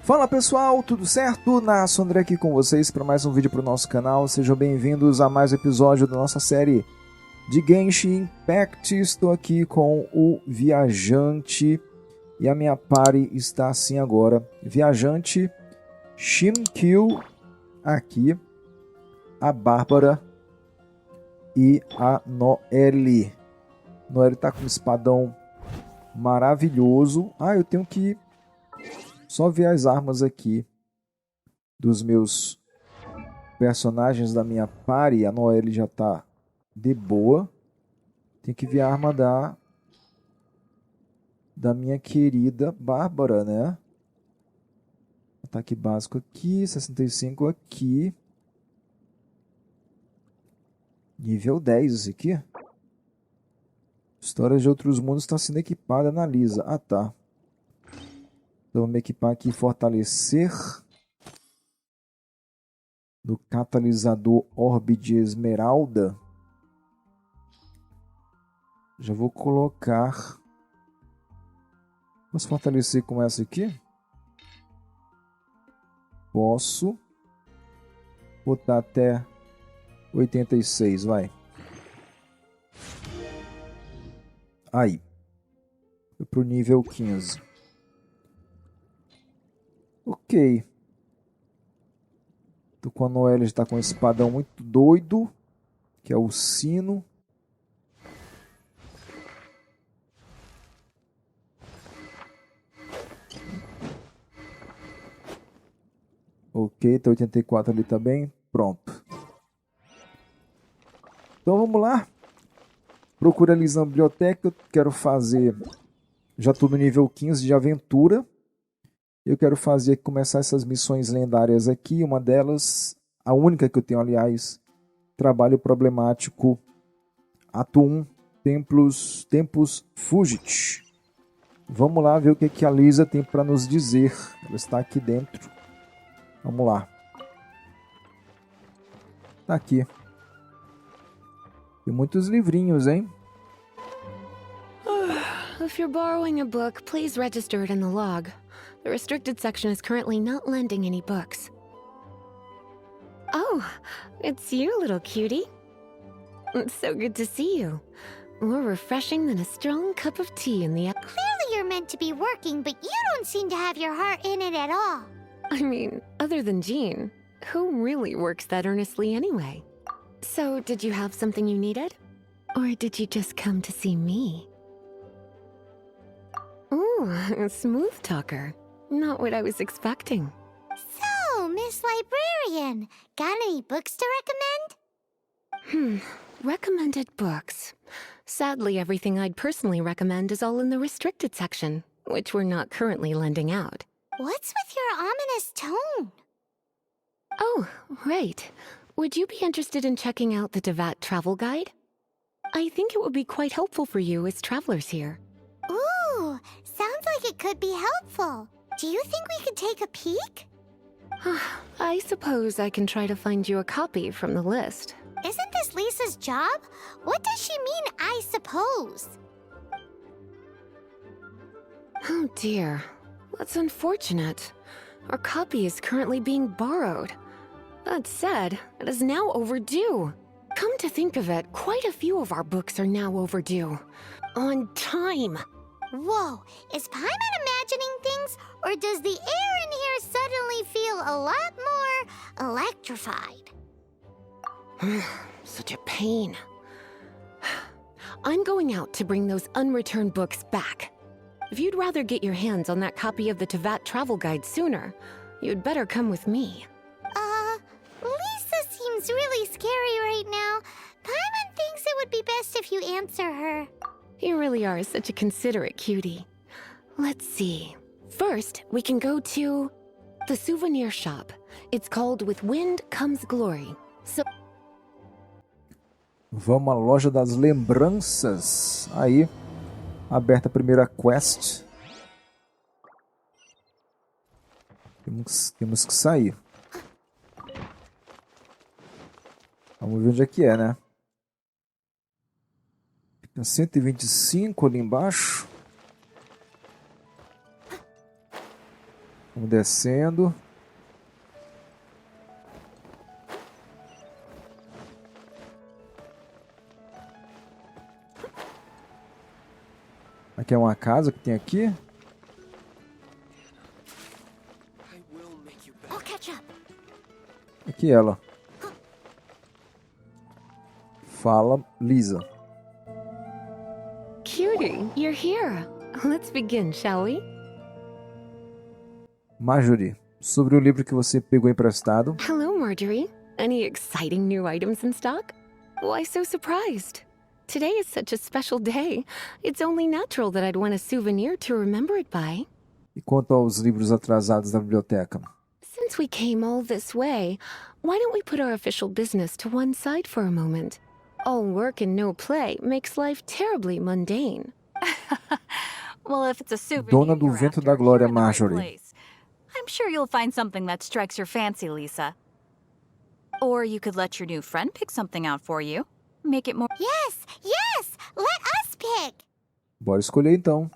Fala pessoal, tudo certo? Nasso André aqui com vocês para mais um vídeo para o nosso canal. Sejam bem-vindos a mais um episódio da nossa série de Genshin Impact. Estou aqui com o viajante e a minha party está assim agora. Viajante, Shinkyu aqui, a Bárbara e a Nele. Nele tá com um espadão maravilhoso. Eu tenho que só ver as armas aqui dos meus personagens da minha party. A Nele já tá de boa. Tem que ver a arma da minha querida Bárbara, né? Ataque básico aqui, 65 aqui. Nível 10 esse aqui. Histórias de outros mundos está sendo equipada, analisa. Tá. Então, vou me equipar aqui, fortalecer. Do catalisador orbe de esmeralda. Já vou colocar. Posso fortalecer com essa aqui? Posso. Botar até 86, vai. Aí. Foi pro nível 15. Ok. Tô com a Noelle, está com um espadão muito doido, que é o sino. Ok, tá 84 ali também. Pronto. Então vamos lá. Procura ali na biblioteca. Eu quero fazer... Já estou no nível 15 de aventura. Eu quero começar essas missões lendárias aqui. Uma delas, a única que eu tenho, aliás, trabalho problemático. Ato 1, Tempus Fugit. Vamos lá ver o que a Lisa tem para nos dizer. Ela está aqui dentro. Vamos lá. Tá aqui. Tem muitos livrinhos, hein? If you're borrowing a book, please register it in the log. The restricted section is currently not lending any books. Oh, it's you, little cutie. It's so good to see you. More refreshing than a strong cup of tea in the... Clearly you're meant to be working, but you don't seem to have your heart in it at all. I mean, other than Jean, who really works that earnestly anyway? So, did you have something you needed? Or did you just come to see me? Ooh, a smooth talker. Not what I was expecting. So, Miss Librarian, got any books to recommend? Recommended books. Sadly, everything I'd personally recommend is all in the restricted section, which we're not currently lending out. What's with your ominous tone? Oh, right. Would you be interested in checking out the Devat travel guide? I think it would be quite helpful for you as travelers here. Ooh, sounds like it could be helpful. Do you think we could take a peek? I suppose I can try to find you a copy from the list. Isn't this Lisa's job? What does she mean, I suppose? Oh dear, that's unfortunate. Our copy is currently being borrowed. That said, it is now overdue. Come to think of it, quite a few of our books are now overdue. On time. Whoa, is Paimon imagining things, or does the air in here suddenly feel a lot more electrified? Such a pain. I'm going out to bring those unreturned books back. If you'd rather get your hands on that copy of the Tevat travel guide sooner, you'd better come with me. Lisa seems really scary right now. Paimon thinks it would be best if you answer her. You really are such a considerate cutie. Let's see. First, we can go to the souvenir shop. It's called With Wind Comes Glory. So... Vamos à loja das lembranças. Aí, aberta a primeira quest. Temos que sair. Vamos ver onde é que é, né? Fica 125 ali embaixo. Vamos descendo. Aqui é uma casa que tem aqui. I'll catch up. Aqui ela. Fala, Lisa. Cutie, you're here. Let's begin, shall we? Marjorie, sobre o livro que você pegou emprestado. Hello, Marjorie. Any exciting new items in stock? Why so surprised? Today is such a special day. It's only natural that I'd want a souvenir to remember it by. E quanto aos livros atrasados da biblioteca? Since we came all this way, why don't we put our official business to one side for a moment? All work and no play makes life terribly mundane. Well, if it's a souvenir Dona do you're Vento after, da Glória, you're in the right Marjorie. place. I'm sure you'll find something that strikes your fancy, Lisa. Or you could let your new friend pick something out for you. Make it more... Yes, yes! Let us pick! Bora escolher então.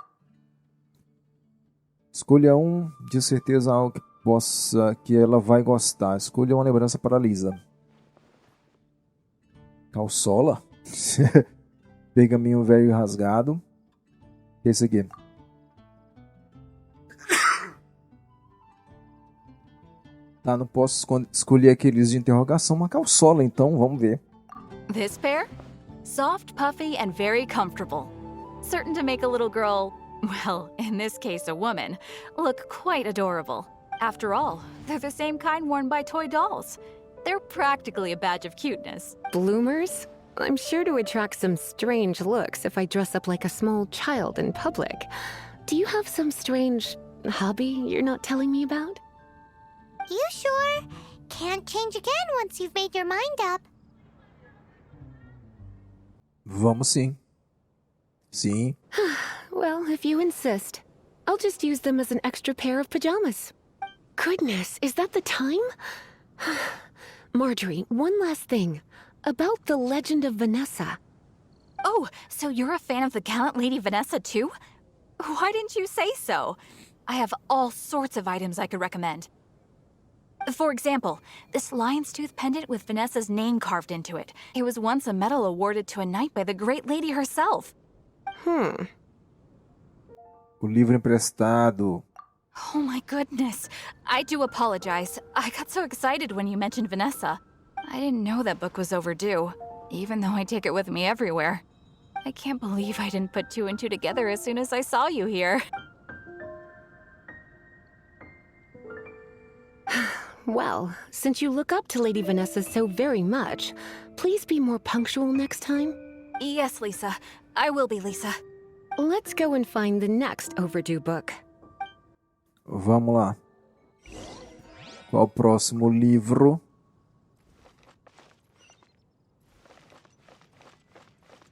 Escolha um, de certeza algo que ela vai gostar. Escolha uma lembrança para a Lisa. Calçola. Pergaminho velho e rasgado. Esse aqui. Tá, não posso escolher aqueles de interrogação. Uma calçola, então, vamos ver. This pair? Soft, puffy, and very comfortable. Certain to make a little girl, well, in this case a woman, look quite adorable. After all, they're the same kind worn by toy dolls. They're practically a badge of cuteness. Bloomers? I'm sure to attract some strange looks if I dress up like a small child in public. Do you have some strange hobby you're not telling me about? You sure? Can't change again once you've made your mind up. Vamos sim. Sim. Well, if you insist. I'll just use them as an extra pair of pajamas. Goodness, is that the time? Marjorie, one last thing. About the legend of Vanessa. Oh, so you're a fan of the gallant Lady Vanessa too? Why didn't you say so? I have all sorts of items I could recommend. For example, this lion's tooth pendant with Vanessa's name carved into it. It was once a medal awarded to a knight by the great lady herself. O livro emprestado. Oh my goodness. I do apologize. I got so excited when you mentioned Vanessa. I didn't know that book was overdue, even though I take it with me everywhere. I can't believe I didn't put two and two together as soon as I saw you here. Well, since you look up to Lady Vanessa so very much, please be more punctual next time. Yes, Lisa. I will be, Lisa. Let's go and find the next overdue book. Vamos lá. Qual o próximo livro?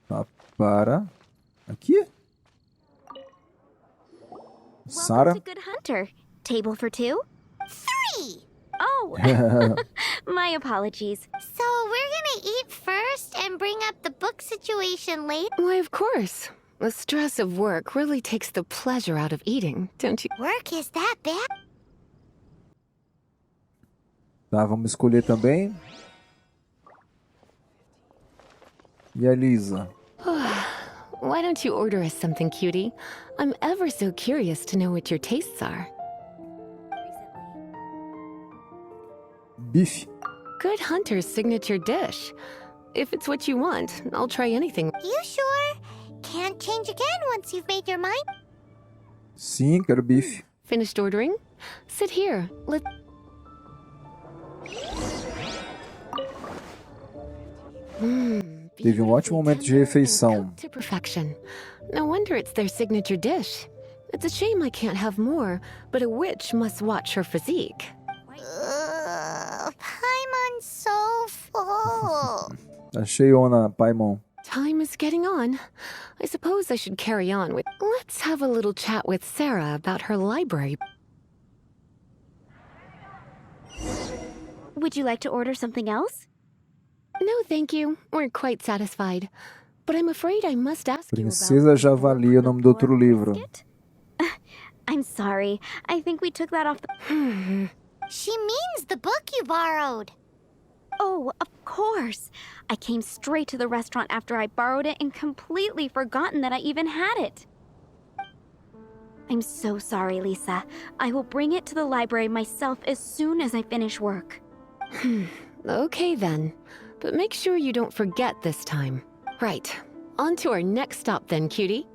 Tá para... Aqui? Sarah? Welcome to Good Hunter. Table for two? 3! Oh, my apologies. So we're gonna eat first and bring up the book situation later? Why, of course. The stress of work really takes the pleasure out of eating, don't you? Work is that bad? Tá, vamos escolher também. E a Lisa? Why don't you order us something, cutie? I'm ever so curious to know what your tastes are. Bife. Good Hunter's signature dish. If it's what you want, I'll try anything. You sure? Can't change again once you've made your mind? Sim, quero bife. Finished ordering? Sit here. Teve um ótimo momento de refeição. Cooked to perfection. No wonder it's their signature dish. It's a shame I can't have more, but a witch must watch her physique. Paimon's so full. Tá cheiona, Paimon. Time is getting on. I suppose I should carry on with... Let's have a little chat with Sarah about her library. Would you like to order something else? No, thank you. We're quite satisfied. But I'm afraid I must ask you about... Princesa Javali é o nome do outro livro. I'm sorry. I think we took that off the... She means the book you borrowed. Oh, of course. I came straight to the restaurant after I borrowed it and completely forgotten that I even had it. I'm so sorry, Lisa. I will bring it to the library myself as soon as I finish work. Okay then. But make sure you don't forget this time. Right. On to our next stop then, cutie.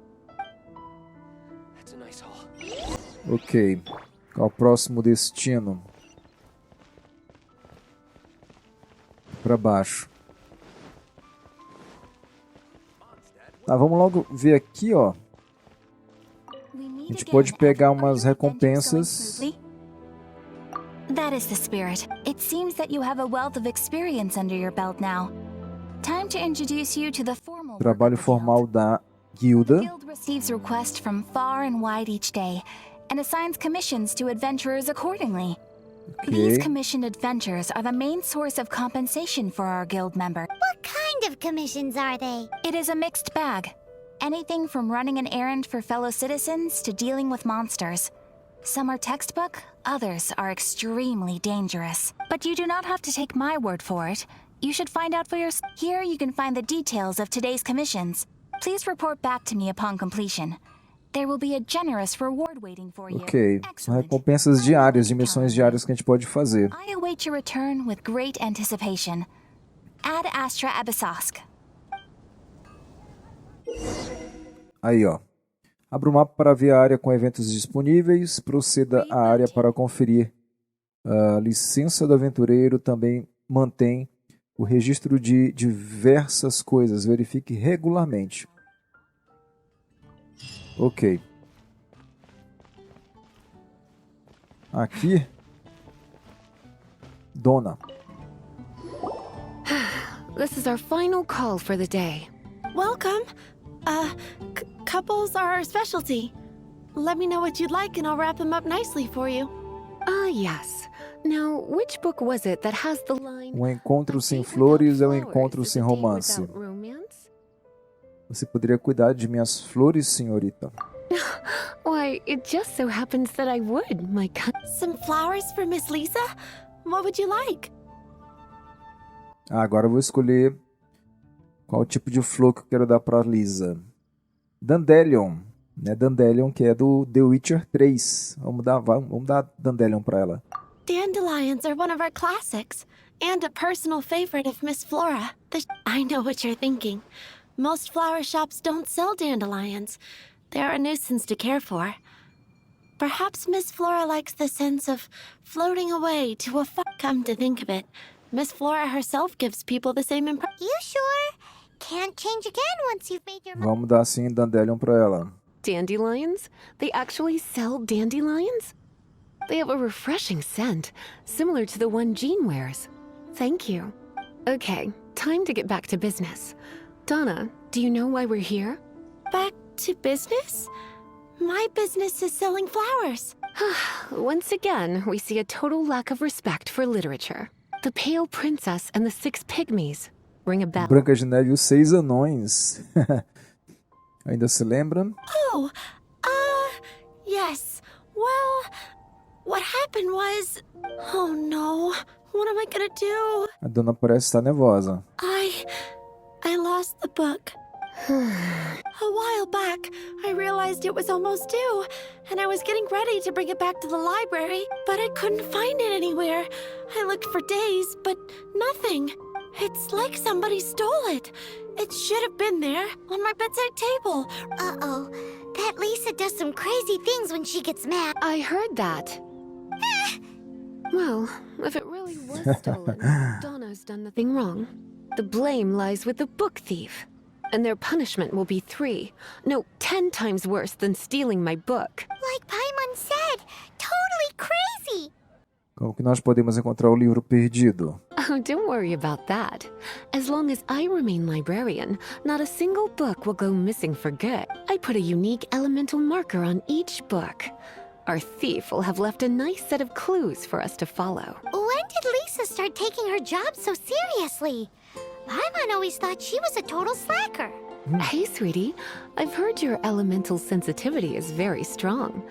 That's a nice haul. Ok. Qual o próximo destino? Para baixo. Tá, vamos logo ver aqui, ó. A gente pode pegar umas recompensas. That is the spirit. It seems that you have a wealth of experience under your belt now. Time to introduce you to the formal work Trabalho of the formal guild. da guilda. The guild receives requests from far and wide each day and assigns commissions to adventurers accordingly. These Ok. commissioned adventures are the main source of compensation for our guild member. What kind of commissions are they? It is a mixed bag. Anything from running an errand for fellow citizens to dealing with monsters. Some are textbook, others are extremely dangerous. But you do not have to take my word for it. You should find out for yourself. Here you can find the details of today's commissions. Please report back to me upon completion. There will be a generous reward waiting for you. Ok. São Excellent. recompensas diárias, de missões diárias que a gente pode fazer. I await your return with great anticipation. Ad Astra Abyssosk. Aí, ó. Abra o mapa para ver a área com eventos disponíveis. Proceda à área para conferir a licença do aventureiro. Também mantém o registro de diversas coisas. Verifique regularmente. Ok. Aqui. Dona. This is our final call for the day. Welcome. Couples are our specialty. Let me know what you'd like and I'll wrap them up nicely for you. Ah, yes. Now, which book was it that has the line... Um encontro "A sem date flores é um without encontro flowers is sem a date romance. without romance?" Você poderia cuidar de minhas flores, senhorita? Why, it just so happens that I would, my Some flowers for Miss Lisa? What would you like? Ah, agora eu vou escolher qual tipo de flor que eu quero dar para Lisa. Dandelion, né? Dandelion, que é do The Witcher 3. Vamos dar Dandelion para ela. Dandelions are one of our classics, and a personal favorite of Miss Flora. I know what you're thinking. Most flower shops don't sell dandelions. They're a nuisance to care for. Perhaps Miss Flora likes the sense of floating away to a Come to think of it, Miss Flora herself gives people the same impression. You sure? Can't change again once you've made your mind. Vamos dar sim Dandelion para ela. Dandelions? They actually sell dandelions? They have a refreshing scent, similar to the one Jean wears. Thank you. Okay, time to get back to business. Donna, do you know why we're here? Back to business? My business is selling flowers. Once again, we see a total lack of respect for literature. The Pale Princess and the Six Pygmies. Ring a bell. Branca de Neve e os Seis Anões. Ainda se lembra? Oh, yes. Well, what happened was... Oh no, what am I gonna do? A dona parece estar nervosa. I lost the book. A while back, I realized it was almost due, and I was getting ready to bring it back to the library, but I couldn't find it anywhere. I looked for days, but nothing. It's like somebody stole it. It should have been there, on my bedside table. Uh-oh. That Lisa does some crazy things when she gets mad. I heard that. Well, if it really was stolen, Donna's done nothing wrong. The blame lies with the book thief. And their punishment will be 10 times worse than stealing my book. Like Paimon said, totally crazy. Como que nós podemos encontrar o livro perdido? Oh, don't worry about that. As long as I remain librarian, not a single book will go missing for good. I put a unique elemental marker on each book. Our thief will have left a nice set of clues for us to follow. When did Lisa start taking her job so seriously? Paimon always thought she was a total slacker. Hey, sweetie. I've heard your elemental sensitivity is very strong.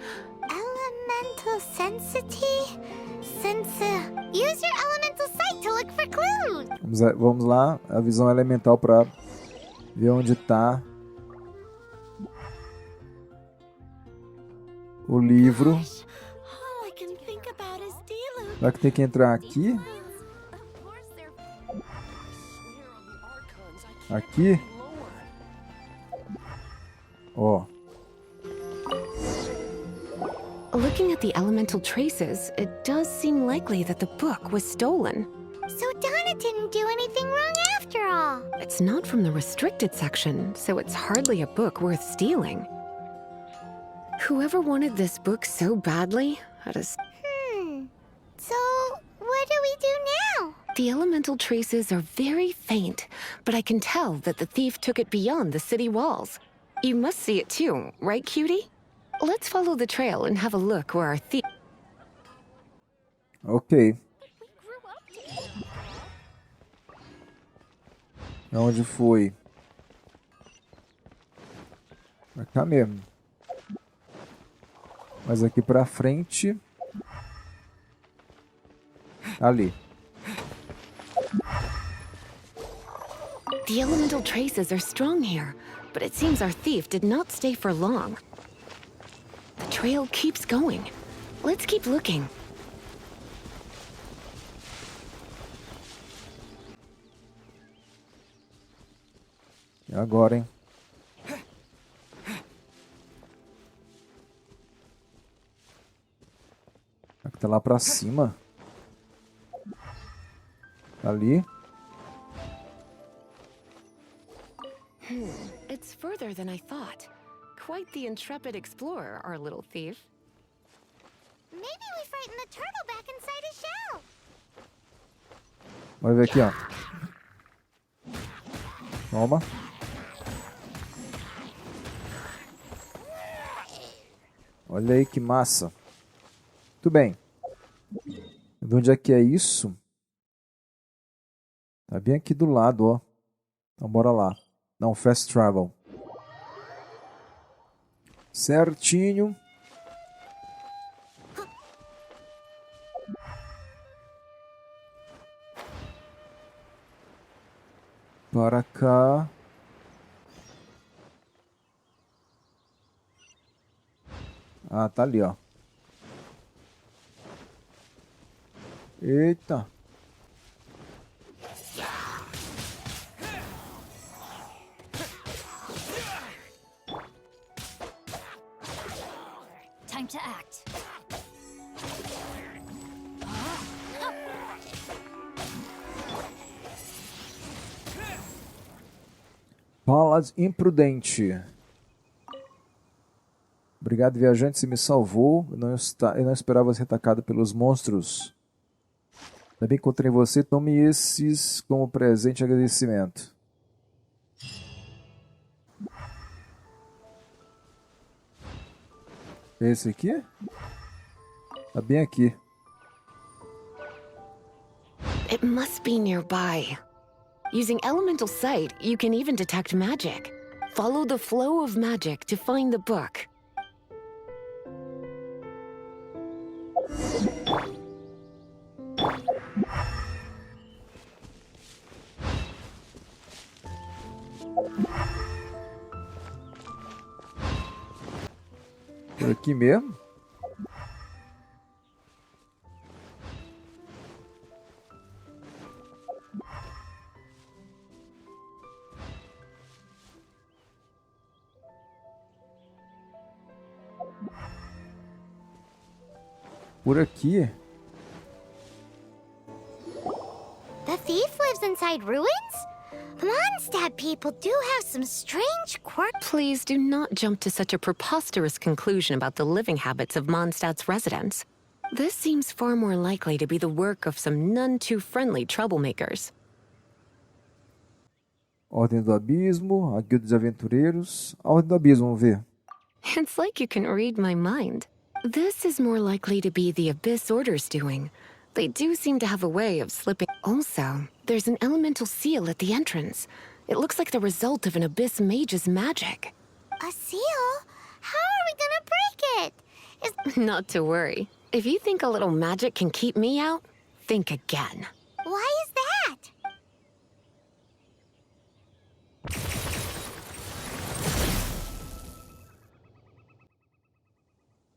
Use your elemental sight to look for clues. Vamos lá, a visão elemental para ver onde está o livro. All I can think about is Dilu. Será que tem que entrar aqui? Of course they're Aqui? Ó. Looking at the elemental traces, it does seem likely that the book was stolen. So Donna didn't do anything wrong after all. It's not from the restricted section, so it's hardly a book worth stealing. Whoever wanted this book so badly had a... So what do we do now? The elemental traces are very faint, but I can tell that the thief took it beyond the city walls. You must see it too, right, cutie? Let's follow the trail and have a look where our thief... Ok. Onde foi? Pra cá mesmo. Mas aqui pra frente... Ali. The elemental traces are strong here, but it seems our thief did not stay for long. The trail keeps going. Let's keep looking. E agora, hein? Aqui tá lá pra cima. Ali. It's further than I thought. Quite the intrepid explorer, our little thief. Maybe we frightened the turtle back inside his shell. Bora ver aqui, ó. Toma. Olha aí que massa. Muito bem. De onde é que é isso? Tá bem aqui do lado, ó. Então bora lá. Dá um fast travel. Certinho. Para cá. Ah, tá ali, ó. Eita. Time to act. Palas imprudente. Obrigado, viajante, você me salvou. Eu não esperava ser atacado pelos monstros. Também encontrei você. Tome esses como presente e agradecimento. Esse aqui? Tá bem aqui. It must be nearby. Using elemental sight, you can even detect magic. Follow the flow of magic to find the book. Por aqui mesmo? Por aqui? The thief lives inside ruins? Mondstadt people do have some strange quirks. Please do not jump to such a preposterous conclusion about the living habits of Mondstadt's residents. This seems far more likely to be the work of some none too friendly troublemakers. Ordem do Abismo, a Guilda dos Aventureiros. A Ordem do Abismo, vamos ver. It's like you can read my mind. This is more likely to be the Abyss Order's doing. They do seem to have a way of slipping. Also, there's an elemental seal at the entrance. It looks like the result of an Abyss mage's magic. A seal? How are we gonna break it? Not to worry. If you think a little magic can keep me out, think again. Why is that?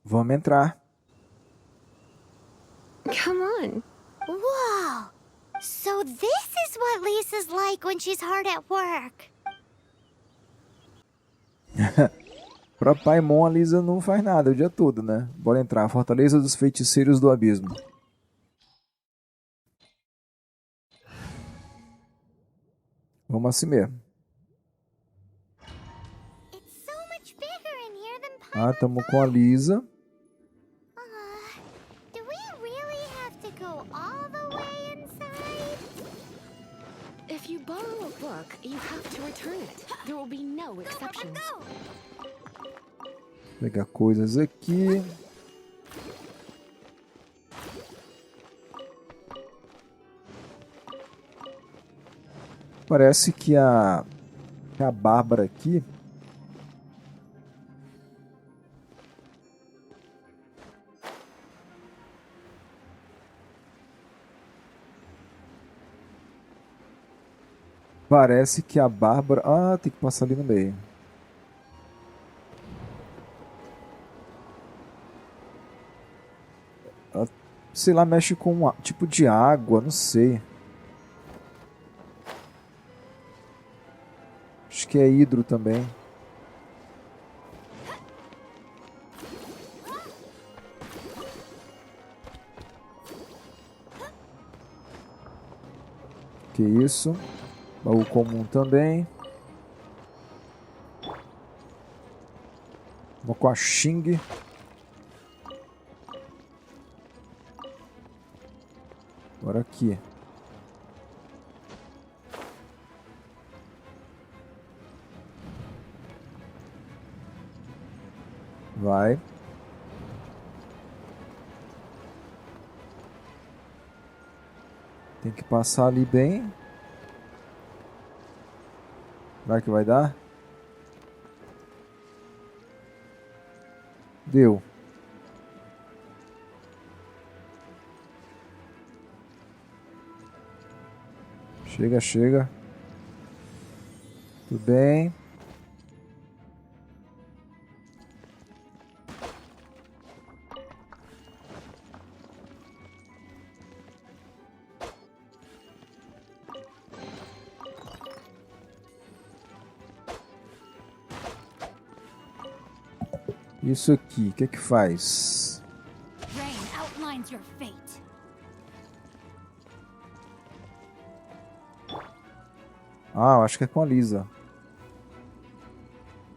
Vamos entrar. Come on. Whoa! So this is what Lisa's like when she's hard at work. Pra Paimon, a Lisa não faz nada o dia todo, né? Bora entrar. Fortaleza dos Feiticeiros do Abismo. Vamos assim mesmo. It's so much bigger in here than Ah, tamo com a Lisa. Do we really have to go all the way inside? If you borrow a book, you have to return it. There will be no exceptions. Pegar coisas aqui. Parece que a Bárbara aqui Ah, tem que passar ali no meio. Ela, sei lá, mexe com um tipo de água, não sei. Acho que é hidro também. Que isso? Baú comum também. Vou com a Xing. Agora aqui. Vai. Tem que passar ali bem. Vai que vai dar. Deu. Chega, chega. Tudo bem. Isso aqui, o que é que faz? Rain outlines your fate. Ah, eu acho que é com a Lisa.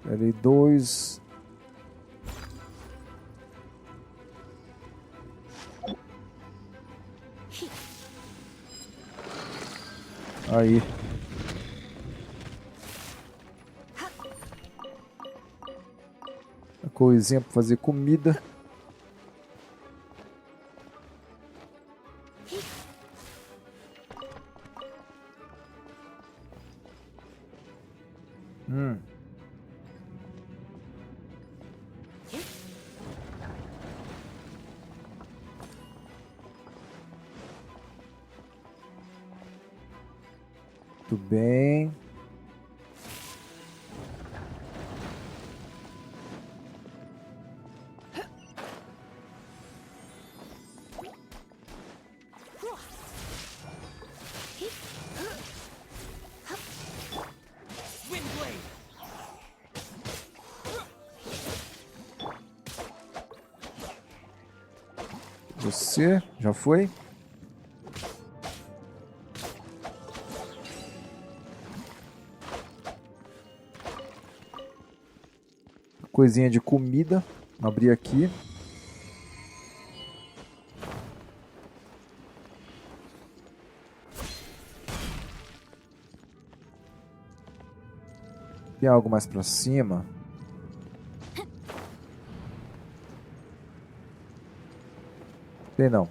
L2. Aí. A coisinha para fazer comida. Tudo bem. Você já foi? Coisinha de comida. Vou abrir aqui. Tem algo mais pra cima? Tem não.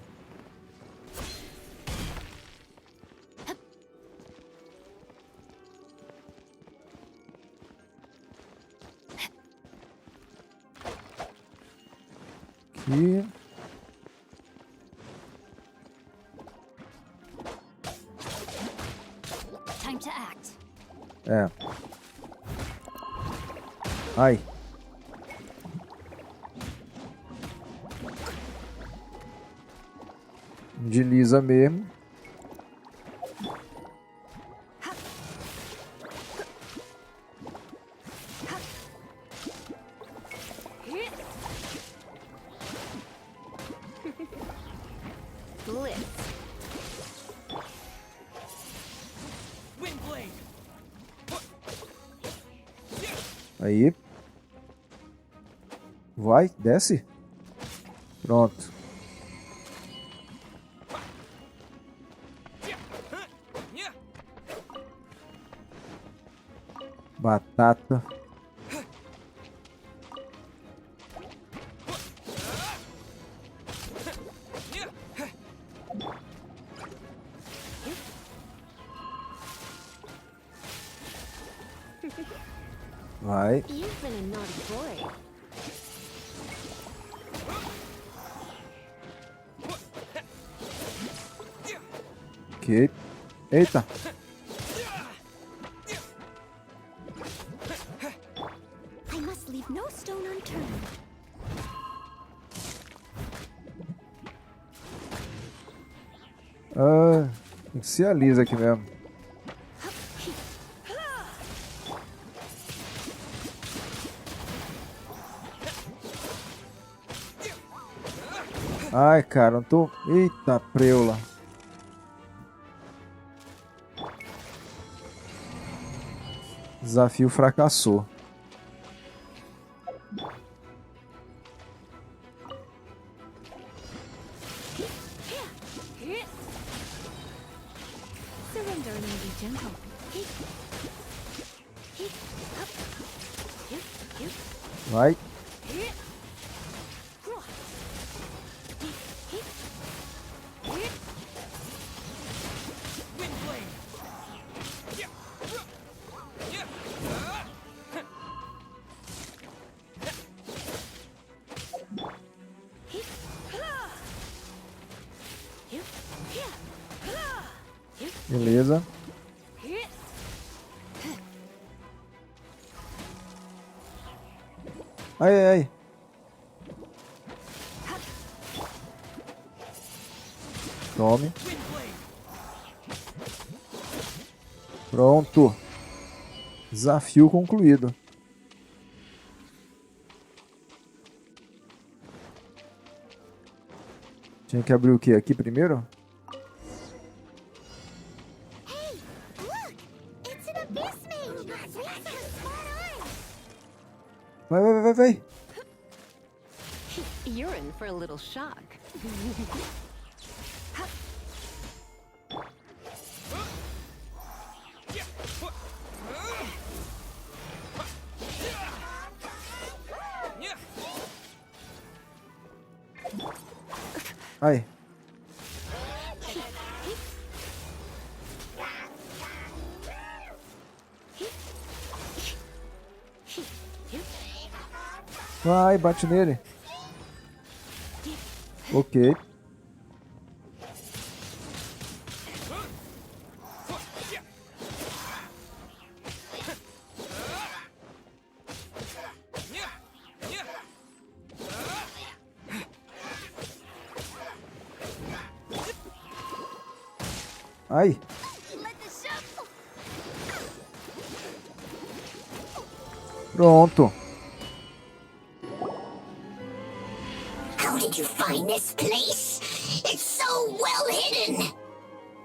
Aqui. to act. É. Ai. Desliza mesmo. Aí. Vai, desce. Pronto. Batata. Vai. You've been a naughty boy. Ok. Eita. I must leave no stone unturned. Ah, tem que ser a Lisa aqui mesmo. Ai, cara, não tô... Eita, preula. Desafio fracassou. Surrender and be gentle. Vai. Beleza. Ai, ai, ai. Tome. Pronto. Desafio concluído. Tinha que abrir o que aqui primeiro? Vai, vai, vai, vai. You're in for a little shock. Ai. Vai, bate nele. Ok. Ai. Pronto. How did you find this place? It's so well hidden.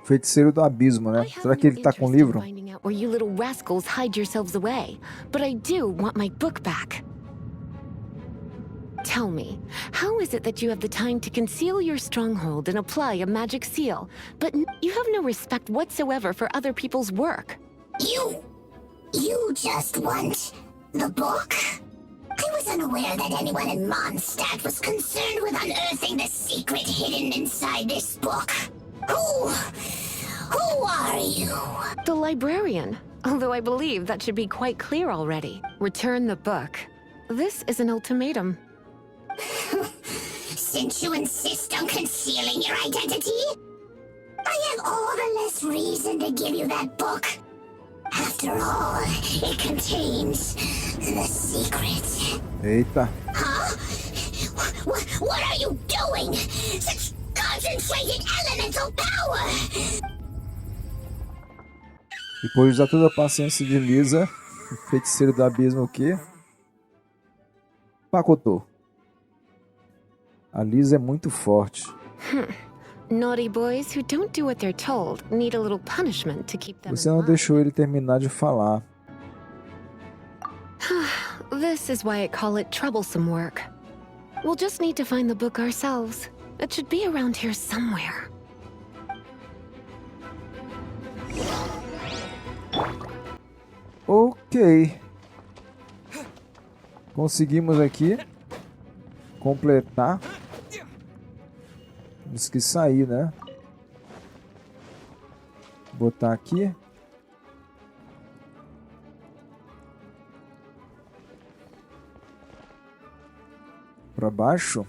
Feiticeiro do abismo, né? Será que ele tá com o livro? Finding out where you little rascals hide yourselves away, but I do want my book back. Tell me, how is it that you have the time to conceal your stronghold and apply a magic seal, but you have no respect whatsoever for other people's work? You just want the book? I was unaware that anyone in Mondstadt was concerned with unearthing the secret hidden inside this book. Who are you? The librarian. Although I believe that should be quite clear already. Return the book. This is an ultimatum. Since you insist on concealing your identity, I have all the less reason to give you that book. After all, it contains the secret. Eita. Huh? What are you doing? Such concentrated elemental power! Depois de usar toda a paciência de Lisa, o feiticeiro do abismo o quê? Pacotou. A Lisa é muito forte. Naughty boys who don't do what they're told need a little punishment to keep them Você in não line. deixou ele terminar de falar. This is why I call it troublesome work. We'll just need to find the book ourselves. It should be around here somewhere. Ok. Conseguimos aqui completar. Temos que sair, né? Botar aqui. Para baixo.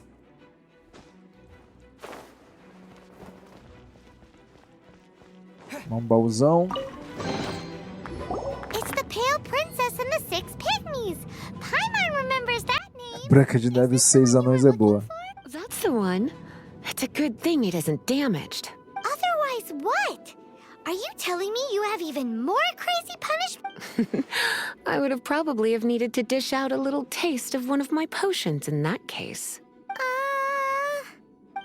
Um baúzão. It's the pale princess and the six pygmies. Paimon remembers that name. Branca de Neve e 6 Anões é boa. That's the one. It's a good thing it isn't damaged. Otherwise, what? Are you telling me you have even more crazy punishment? I would have probably have needed to dish out a little taste of one of my potions in that case.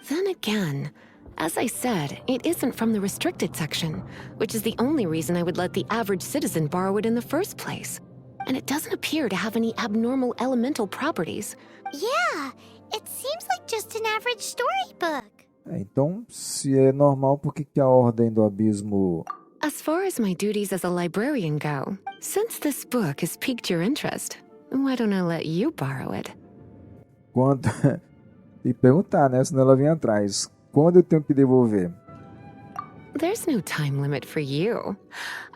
Then again, as I said, it isn't from the restricted section, which is the only reason I would let the average citizen borrow it in the first place. And it doesn't appear to have any abnormal elemental properties. Yeah, it seems like just an average storybook. Então, se é normal, por que a Ordem do Abismo... As far as my duties as a librarian go, since this book has piqued your interest, why don't I let you borrow it? Quando... E perguntar, né? Senão ela vem atrás. Quando eu tenho que devolver? There's no time limit for you.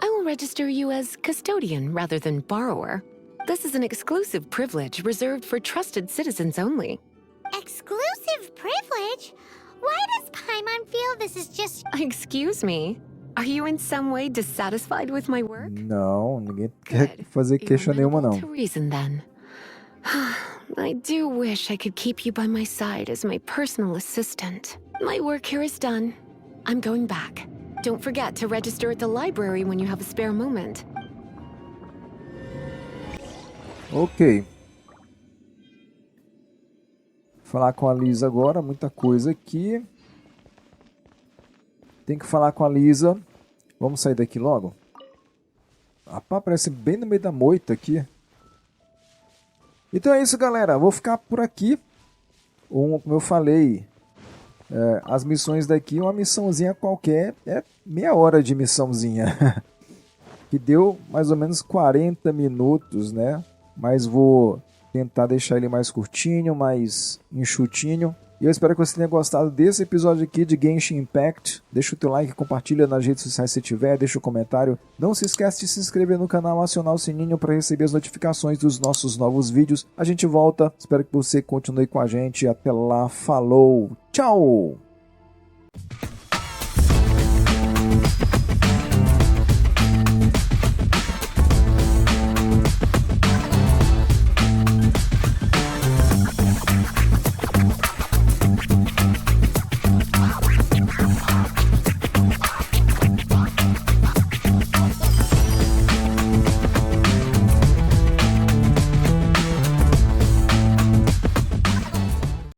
I will register you as custodian rather than borrower. This is an exclusive privilege reserved for trusted citizens only. Exclusive privilege? Why does Paimon feel this is just... Excuse me? Are you in some way dissatisfied with my work? Não, ninguém quer Good. fazer queixa You're nenhuma, amenable não. to reason, then. I do wish I could keep you by my side as my personal assistant. My work here is done. I'm going back. Don't forget to register at the library when you have a spare moment. Ok. Falar com a Lisa agora, muita coisa aqui. Tem que falar com a Lisa. Vamos sair daqui logo? Rapaz, parece bem no meio da moita aqui. Então é isso, galera. Vou ficar por aqui. Como eu falei, as missões daqui, uma missãozinha qualquer, é meia hora de missãozinha. Que deu mais ou menos 40 minutos, né? Mas vou tentar deixar ele mais curtinho, mais enxutinho. E eu espero que você tenha gostado desse episódio aqui de Genshin Impact. Deixa o teu like, compartilha nas redes sociais se tiver, deixa o comentário. Não se esquece de se inscrever no canal, acionar o sininho para receber as notificações dos nossos novos vídeos. A gente volta, espero que você continue com a gente. Até lá, falou, tchau!